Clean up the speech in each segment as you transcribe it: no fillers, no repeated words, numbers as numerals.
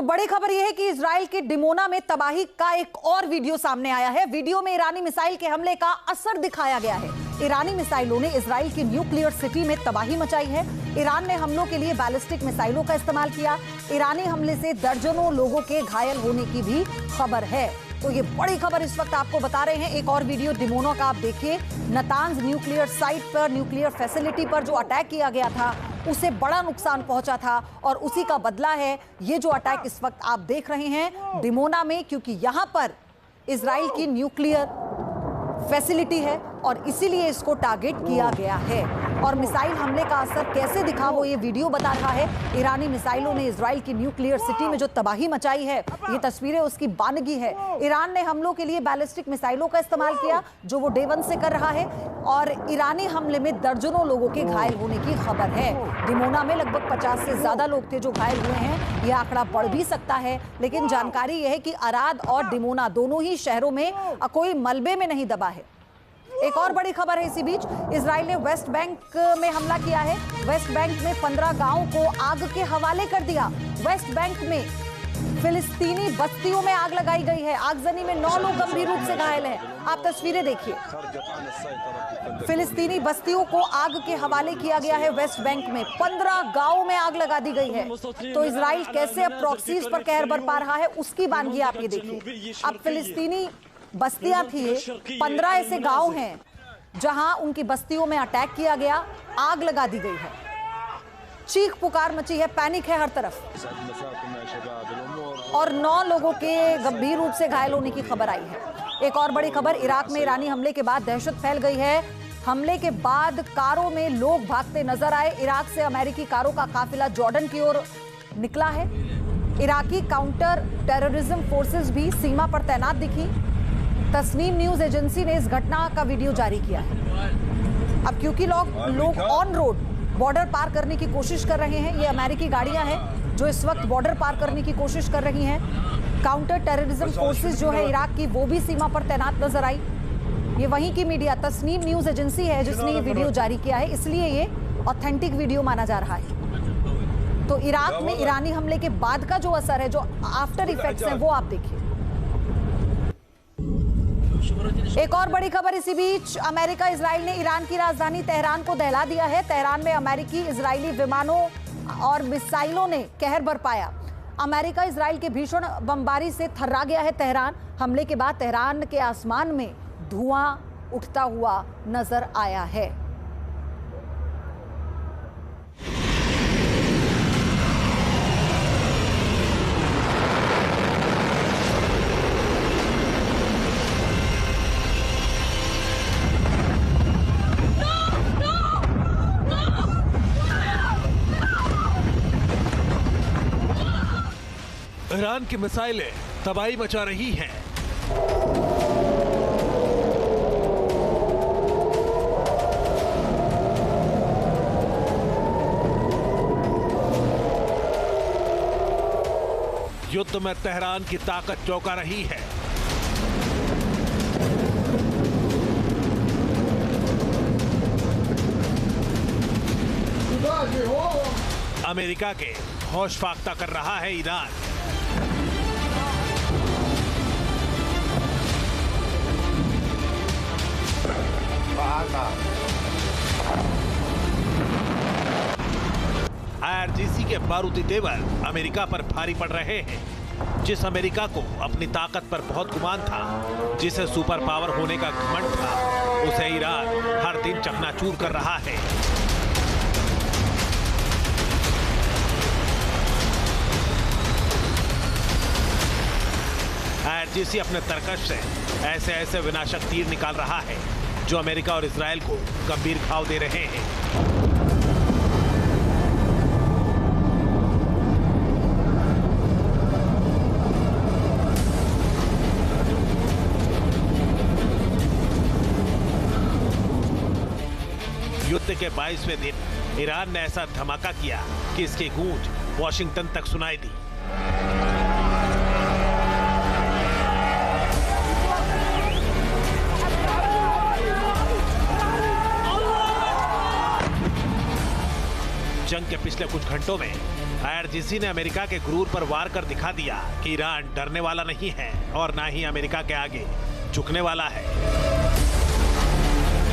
तो बड़ी खबर यह है कि इजराइल के डिमोना में तबाही का एक और वीडियो सामने आया है। वीडियो में ईरानी मिसाइल के हमले का असर दिखाया गया है। ईरानी मिसाइलों ने इजराइल की न्यूक्लियर सिटी में तबाही मचाई है। ईरान ने हमलों के लिए बैलिस्टिक मिसाइलों का इस्तेमाल किया। ईरानी हमले से दर्जनों लोगों के घायल होने की भी खबर है। तो ये बड़ी खबर इस वक्त आपको बता रहे हैं। एक और वीडियो डिमोना का आप देखिए। नतांज न्यूक्लियर साइट पर, न्यूक्लियर फैसिलिटी पर जो अटैक किया गया था उसे बड़ा नुकसान पहुंचा था और उसी का बदला है ये जो अटैक इस वक्त आप देख रहे हैं डिमोना में, क्योंकि यहां पर इजराइल की न्यूक्लियर फैसिलिटी है और इसीलिए इसको टारगेट किया गया है। और मिसाइल हमले का असर कैसे दिखा वो ये वीडियो बता रहा है। ईरानी मिसाइलों ने इजराइल की न्यूक्लियर सिटी में जो तबाही मचाई है, ये तस्वीरें उसकी बानगी है। ईरान ने हमलों के लिए बैलिस्टिक मिसाइलों का इस्तेमाल किया जो वो डे 1 से कर रहा है और ईरानी हमले में दर्जनों लोगों के घायल होने की खबर है। डिमोना में लगभग 50 से ज्यादा लोग थे जो घायल हुए हैं। यह आंकड़ा बढ़ भी सकता है, लेकिन जानकारी यह है कि अराद और डिमोना दोनों ही शहरों में कोई मलबे में नहीं दबा है। एक और बड़ी खबर है इसी बीच, इजराइल ने वेस्ट बैंक में हमला किया है। वेस्ट बैंक में 15 गांवों को आग के हवाले कर दिया। वेस्ट बैंक में फिलिस्तीनी बस्तियों में आग लगाई गई है। आगजनी में 9 लोग गंभीर रूप से घायल हैं। आप तस्वीरें देखिए। फिलिस्तीनी बस्तियों को आग के हवाले किया गया है। वेस्ट बैंक में 15 गांवों में आग लगा दी गई है। तो इजराइल कैसे अब प्रॉक्सीज पर कहर बरपा रहा है उसकी बानगी आप ये देखिए। अब फिलिस्तीनी बस्तियां थी, 15 ऐसे गांव हैं जहां उनकी बस्तियों में अटैक किया गया, आग लगा दी गई है। चीख पुकार मची है, पैनिक है हर तरफ और 9 लोगों के गंभीर रूप से घायल होने की खबर आई है। एक और बड़ी खबर, इराक में ईरानी हमले के बाद दहशत फैल गई है। हमले के बाद कारों में लोग भागते नजर आए। इराक से अमेरिकी कारों का काफिला जॉर्डन की ओर निकला है। इराकी काउंटर टेररिज्म फोर्सेस भी सीमा पर तैनात दिखी। तस्नीम न्यूज एजेंसी ने इस घटना का वीडियो जारी किया है। अब क्योंकि लोग ऑन रोड बॉर्डर पार करने की कोशिश कर रहे हैं, ये अमेरिकी गाड़ियां हैं जो इस वक्त बॉर्डर पार करने की कोशिश कर रही हैं। काउंटर टेररिज्म फोर्सेस जो है इराक की, वो भी सीमा पर तैनात नजर आई। ये वहीं की मीडिया तस्नीम न्यूज एजेंसी है जिसने ये वीडियो जारी किया है, इसलिए ये ऑथेंटिक वीडियो माना जा रहा है। तो इराक में ईरानी हमले के बाद का जो असर है, जो आफ्टर इफेक्ट्स हैं, वो आप देखिए। एक और बड़ी खबर इसी बीच, अमेरिका इजराइल ने ईरान की राजधानी तेहरान को दहला दिया है। तेहरान में अमेरिकी इजरायली विमानों और मिसाइलों ने कहर बरपाया। अमेरिका इजराइल के भीषण बमबारी से थर्रा गया है तेहरान। हमले के बाद तेहरान के आसमान में धुआं उठता हुआ नजर आया है। ईरान की मिसाइलें तबाही मचा रही हैं। युद्ध में तेहरान की ताकत चौंका रही है। अमेरिका के होश फाख्ता कर रहा है ईरान। IRGC के बारूदी तेवर अमेरिका पर भारी पड़ रहे हैं। जिस अमेरिका को अपनी ताकत पर बहुत गुमान था, जिसे सुपर पावर होने का घमंड था, उसे ईरान हर दिन चकनाचूर कर रहा है। IRGC अपने तरकश से ऐसे विनाशक तीर निकाल रहा है जो अमेरिका और इजराइल को गंभीर घाव दे रहे हैं। युद्ध के 22वें दिन ईरान ने ऐसा धमाका किया कि इसकी गूंज वॉशिंगटन तक सुनाई दी। जंग के पिछले कुछ घंटों में आईआरजीसी ने अमेरिका के गुरूर पर वार कर दिखा दिया कि ईरान डरने वाला नहीं है और ना ही अमेरिका के आगे झुकने वाला है।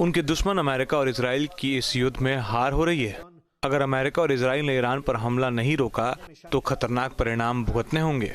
उनके दुश्मन अमेरिका और इजराइल की इस युद्ध में हार हो रही है। अगर अमेरिका और इजराइल ने ईरान पर हमला नहीं रोका तो खतरनाक परिणाम भुगतने होंगे।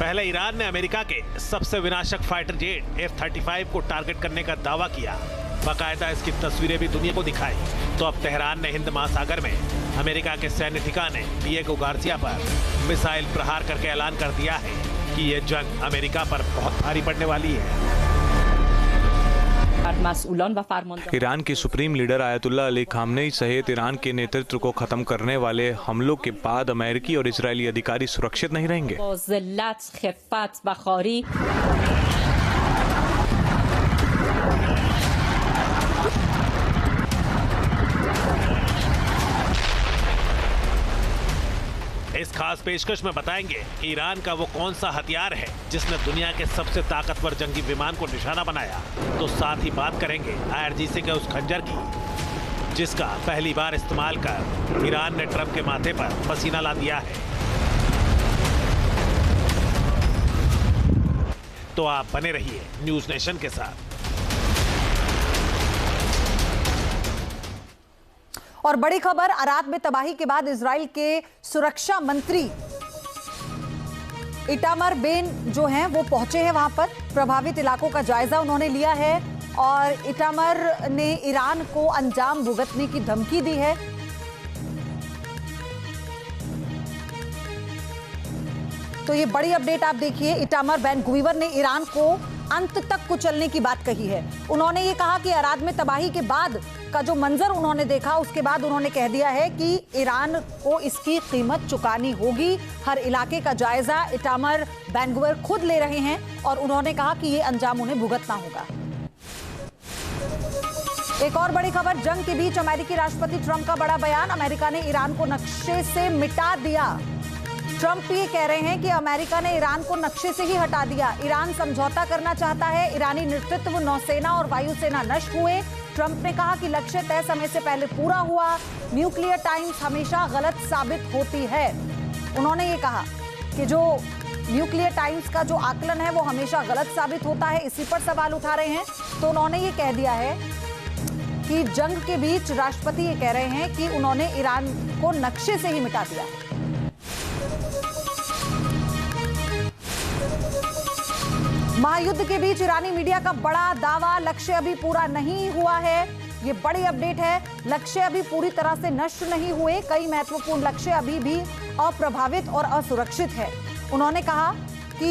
पहले ईरान ने अमेरिका के सबसे विनाशक फाइटर जेट F-35 को टारगेट करने का दावा किया, बाकायदा इसकी तस्वीरें भी दुनिया को दिखाई। तो अब तेहरान ने हिंद महासागर में अमेरिका के सैन्य ठिकाने डिएगो गार्सिया पर मिसाइल प्रहार करके ऐलान कर दिया है कि ये जंग अमेरिका पर बहुत भारी पड़ने वाली है। ईरान के supreme leader Ayatollah Ali Khamenei सहित ईरान के नेतृत्व को खत्म करने वाले हमलों के बाद अमेरिकी और इजरायली अधिकारी सुरक्षित नहीं रहेंगे। इस खास पेशकश में बताएंगे कि ईरान का वो कौन सा हथियार है जिसने दुनिया के सबसे ताकतवर जंगी विमान को निशाना बनाया। तो साथ ही बात करेंगे आईआरजीसी के उस खंजर की जिसका पहली बार इस्तेमाल कर ईरान ने ट्रंप के माथे पर पसीना ला दिया है। तो आप बने रहिए न्यूज नेशन के साथ। और बड़ी खबर, अराद में तबाही के बाद इजराइल के सुरक्षा मंत्री इटामर बेन जो हैं वो पहुंचे हैं वहां पर। प्रभावित इलाकों का जायजा उन्होंने लिया है और इटामर ने ईरान को अंजाम भुगतने की धमकी दी है। तो ये बड़ी अपडेट आप देखिए, इटामर बेन गुवीवर ने ईरान को अंत तक कुचलने की बात कही है। उन्होंने ये कहा कि अराद में तबाही के बाद का जो मंजर उन्होंने देखा उसके बाद उन्होंने कह दिया है कि ईरान को इसकी कीमत चुकानी होगी। हर इलाके का जायजा इटामर बेन गुवीवर खुद ले रहे हैं और उन्होंने कहा कि ये अंजाम उन्हें भुगतना होगा। एक और बड़ी खबर, जंग के बीच अमेरिकी राष्ट्रपति ट्रंप का बड़ा बयान। अमेरिका ने ईरान को नक्शे से मिटा दिया। ट्रंप ये कह रहे हैं कि अमेरिका ने ईरान को नक्शे से ही हटा दिया। ईरान समझौता करना चाहता है। ईरानी नेतृत्व, नौसेना और वायुसेना नष्ट हुए। ट्रंप ने कहा कि लक्ष्य तय समय से पहले पूरा हुआ। न्यूक्लियर टाइम्स हमेशा गलत साबित होती है। उन्होंने ये कहा कि जो न्यूक्लियर टाइम्स का जो आकलन है वो हमेशा गलत साबित होता है, इसी पर सवाल उठा रहे हैं। तो उन्होंने ये कह दिया है कि जंग के बीच राष्ट्रपति ये कह रहे हैं कि उन्होंने ईरान को नक्शे से ही मिटा दिया। महायुद्ध के बीच ईरानी मीडिया का बड़ा दावा, लक्ष्य अभी पूरा नहीं हुआ है। ये बड़ी अपडेट है, लक्ष्य अभी पूरी तरह से नष्ट नहीं हुए। कई महत्वपूर्ण लक्ष्य अभी भी अप्रभावित और असुरक्षित है। उन्होंने कहा कि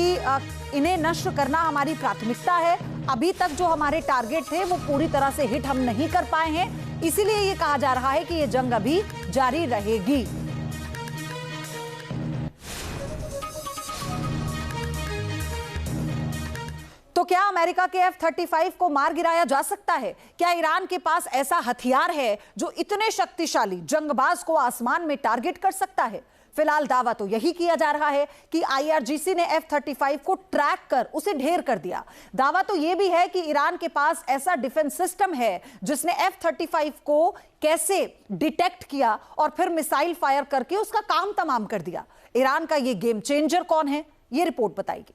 इन्हें नष्ट करना हमारी प्राथमिकता है। अभी तक जो हमारे टारगेट थे वो पूरी तरह से हिट हम नहीं कर पाए हैं, इसीलिए ये कहा जा रहा है कि ये जंग अभी जारी रहेगी। तो क्या अमेरिका के F-35 को मार गिराया जा सकता है? क्या ईरान के पास ऐसा हथियार है जो इतने शक्तिशाली जंगबाज को आसमान में टारगेट कर सकता है? फिलहाल दावा तो यही किया जा रहा है कि IRGC ने F-35 को ट्रैक कर उसे ढेर कर दिया। दावा तो यह भी है कि ईरान के पास ऐसा डिफेंस सिस्टम है जिसने F-35 को कैसे डिटेक्ट किया और फिर मिसाइल फायर करके उसका काम तमाम कर दिया। ईरान का ये गेम चेंजर कौन है, ये रिपोर्ट बताएगी।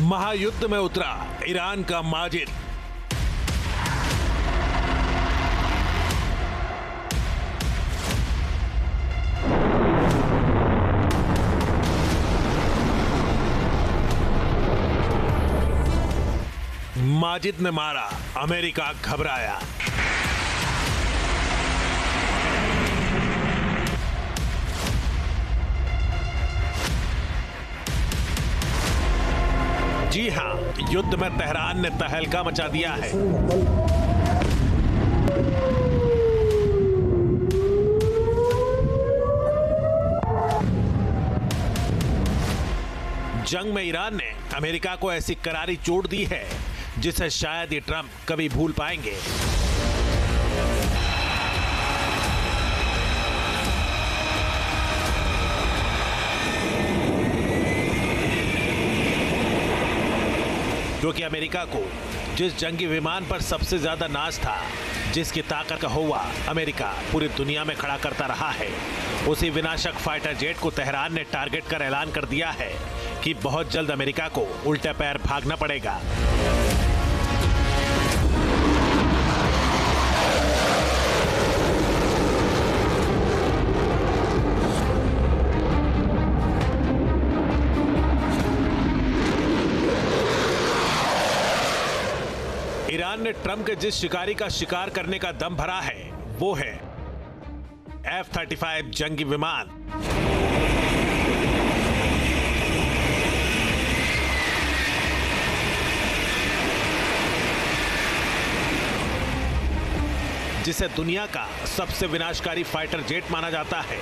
महायुद्ध में उतरा ईरान का माजिद। माजिद ने मारा, अमेरिका घबराया। जी हां, युद्ध में तेहरान ने तहलका मचा दिया है। जंग में ईरान ने अमेरिका को ऐसी करारी चोट दी है जिसे शायद ही ट्रंप कभी भूल पाएंगे। क्योंकि अमेरिका को जिस जंगी विमान पर सबसे ज्यादा नाज था, जिसकी ताकत का हुआ अमेरिका पूरी दुनिया में खड़ा करता रहा है, उसी विनाशक फाइटर जेट को तेहरान ने टारगेट कर ऐलान कर दिया है कि बहुत जल्द अमेरिका को उल्टे पैर भागना पड़ेगा। ईरान ने ट्रंप के जिस शिकारी का शिकार करने का दम भरा है वो है F-35 जंगी विमान। जिसे दुनिया का सबसे विनाशकारी फाइटर जेट माना जाता है।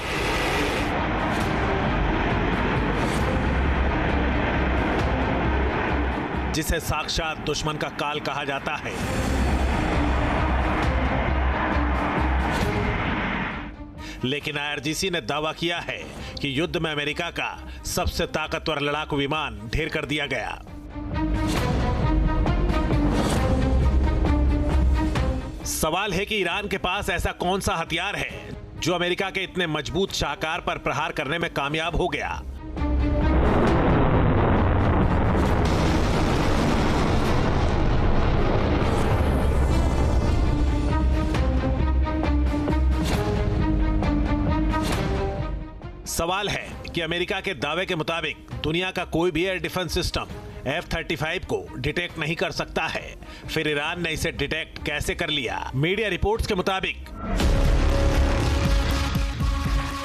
जिसे साक्षात दुश्मन का काल कहा जाता है। लेकिन IRGC ने दावा किया है कि युद्ध में अमेरिका का सबसे ताकतवर लड़ाकू विमान ढेर कर दिया गया। सवाल है कि ईरान के पास ऐसा कौन सा हथियार है जो अमेरिका के इतने मजबूत शाहकार पर प्रहार करने में कामयाब हो गया। सवाल है कि अमेरिका के दावे के मुताबिक दुनिया का कोई भी एयर डिफेंस सिस्टम F-35 को डिटेक्ट नहीं कर सकता है, फिर ईरान ने इसे डिटेक्ट कैसे कर लिया? मीडिया रिपोर्ट्स के मुताबिक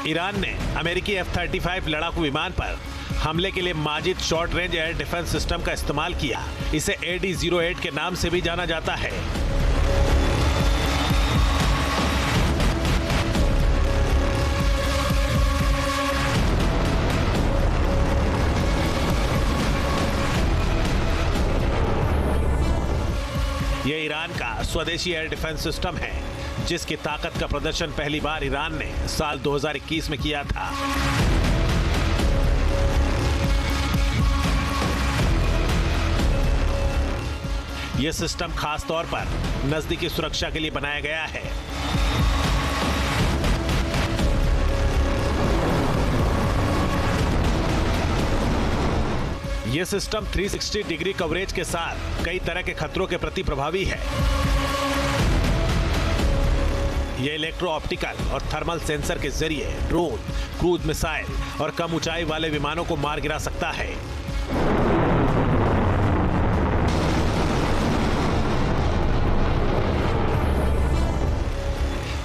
ईरान ने अमेरिकी F-35 लड़ाकू विमान पर हमले के लिए Majid short range air defence system का इस्तेमाल किया। इसे AD-08 के नाम से भी जाना जाता है। यह ईरान का स्वदेशी एयर डिफेंस सिस्टम है, जिसकी ताकत का प्रदर्शन पहली बार ईरान ने साल 2021 में किया था। यह सिस्टम खास तौर पर नजदीकी सुरक्षा के लिए बनाया गया है। यह सिस्टम 360 डिग्री कवरेज के साथ कई तरह के खतरों के प्रति प्रभावी है। यह इलेक्ट्रो ऑप्टिकल और थर्मल सेंसर के जरिए ड्रोन, क्रूज मिसाइल और कम ऊंचाई वाले विमानों को मार गिरा सकता है।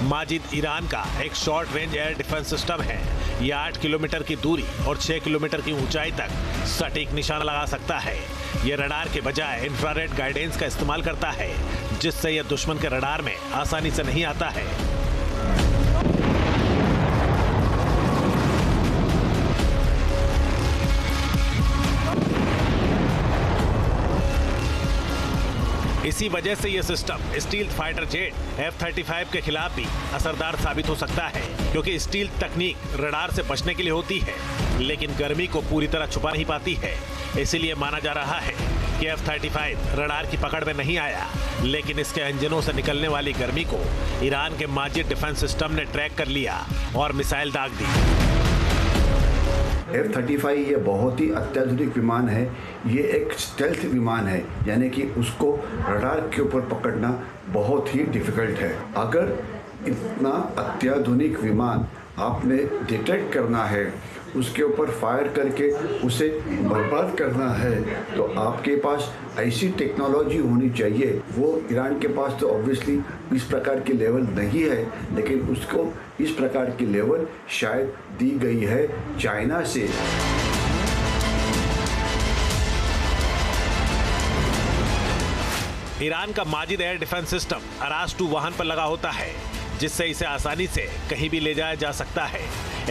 माजिद ईरान का एक short range air defence system है। यह 8 किलोमीटर की दूरी और 6 किलोमीटर की ऊंचाई तक सटीक निशाना लगा सकता है। यह रडार के बजाय इंफ्रारेड गाइडेंस का इस्तेमाल करता है, जिससे यह दुश्मन के रडार में आसानी से नहीं आता है। इसी वजह से यह system stealth fighter jet F-35 के खिलाफ भी असरदार साबित हो सकता है, क्योंकि स्टील्थ तकनीक रडार से बचने के लिए होती है, लेकिन गर्मी को पूरी तरह छुपा नहीं पाती है। इसीलिए माना जा रहा है कि F-35 रडार की पकड़ में नहीं आया, लेकिन इसके इंजनों से निकलने वाली गर्मी को ईरान के माजिद डिफेंस सिस्टम ने ट्रैक कर लिया और मिसाइल दाग दी। F-35 ये बहुत ही अत्याधुनिक विमान है। ये एक स्टेल्थ विमान है, यानी कि उसको रडार के ऊपर पकड़ना बहुत ही डिफिकल्ट है। अगर इतना अत्याधुनिक विमान आपने डिटेक्ट करना है, उसके ऊपर फायर करके उसे बर्बाद करना है, तो आपके पास ऐसी टेक्नोलॉजी होनी चाहिए। वो ईरान के पास तो ऑब्वियसली इस प्रकार की लेवल नहीं है, लेकिन उसको इस प्रकार की लेवल शायद दी गई है चाइना से। ईरान का माजिद एयर डिफेंस सिस्टम अरास 2 वाहन पर लगा होता है, जिससे इसे आसानी से कहीं भी ले जाया जा सकता है।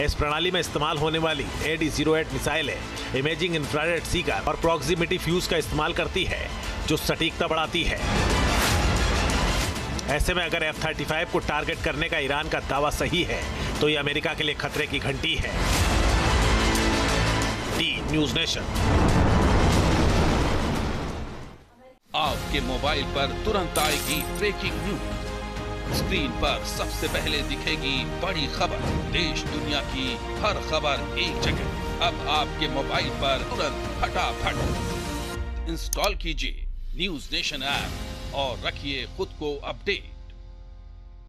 इस प्रणाली में इस्तेमाल होने वाली AD-08 मिसाइलें इमेजिंग इंफ्रारेड सीकर और प्रॉक्सिमिटी फ्यूज का इस्तेमाल करती है, जो सटीकता बढ़ाती है। ऐसे में अगर F-35 को टारगेट करने का ईरान का दावा सही है तो ये अमेरिका के लिए खतरे की घंटी है। News nation. आपके मोबाइल पर तुरंत आएगी ब्रेकिंग न्यूज। स्क्रीन पर सबसे पहले दिखेगी बड़ी खबर। देश दुनिया की हर खबर एक जगह। अब आपके मोबाइल पर तुरंत फटाफट इंस्टॉल कीजिए न्यूज़ नेशन ऐप और रखिए खुद को अपडेट।